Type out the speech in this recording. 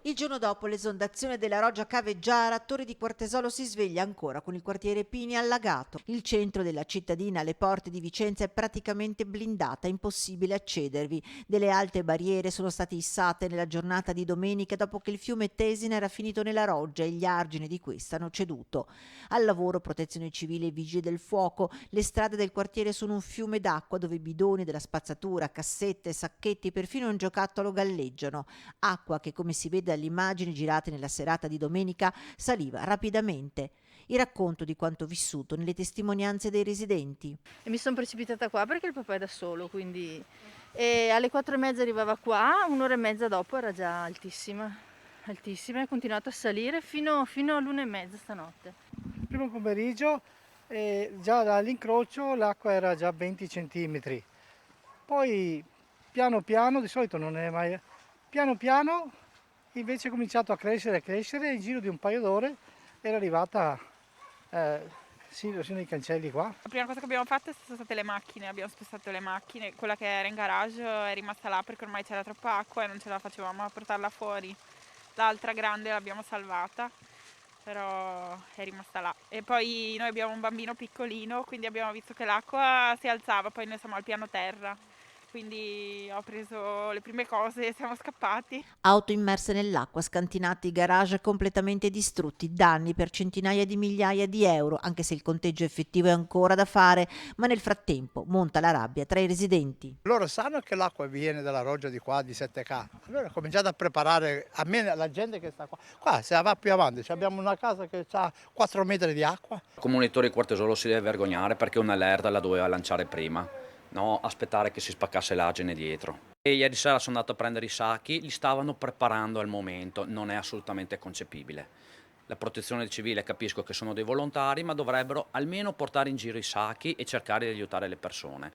Il giorno dopo l'esondazione della Roggia Caveggiara, Torre di Quartesolo si sveglia ancora con il quartiere Pini allagato. Il centro della cittadina alle porte di Vicenza è praticamente blindata, impossibile accedervi. Delle alte barriere sono state issate nella giornata di domenica dopo che il fiume Tesina era finito nella Roggia e gli argini di questa hanno ceduto. Al lavoro protezione civile e vigili del fuoco, le strade del quartiere sono un fiume d'acqua dove bidoni della spazzatura, cassette, sacchetti, perfino un giocattolo galleggiano. Acqua che, come si vede dalle immagini girate nella serata di domenica, saliva rapidamente. Il racconto di quanto vissuto nelle testimonianze dei residenti. E mi sono precipitata qua perché il papà è da solo, quindi e alle 4:30 arrivava qua, un'ora e mezza dopo era già altissima, altissima e ha continuato a salire fino all'1:30 stanotte. Primo pomeriggio già dall'incrocio l'acqua era già 20 centimetri, poi piano piano, di solito non è mai, piano piano invece è cominciato a crescere e nel giro di un paio d'ore era arrivata sino ai cancelli qua. La prima cosa che abbiamo fatto sono state le macchine, abbiamo spostato le macchine, quella che era in garage è rimasta là perché ormai c'era troppa acqua e non ce la facevamo a portarla fuori. L'altra grande l'abbiamo salvata, però è rimasta là. E poi noi abbiamo un bambino piccolino, quindi abbiamo visto che l'acqua si alzava, poi noi siamo al piano terra, quindi ho preso le prime cose e siamo scappati. Auto immerse nell'acqua, scantinati, garage completamente distrutti, danni per centinaia di migliaia di euro, anche se il conteggio effettivo è ancora da fare, ma nel frattempo monta la rabbia tra i residenti. Loro sanno che l'acqua viene dalla roggia di qua, di 7K, allora cominciate a preparare, a me, la gente che sta qua. Qua se va più avanti, abbiamo una casa che ha 4 metri di acqua. Il comunitore di Quartesolo si deve vergognare perché un'allerta la doveva lanciare prima, no? Aspettare che si spaccasse l'agene dietro. E ieri sera sono andato a prendere i sacchi, li stavano preparando al momento, non è assolutamente concepibile. La protezione civile capisco che sono dei volontari, ma dovrebbero almeno portare in giro i sacchi e cercare di aiutare le persone.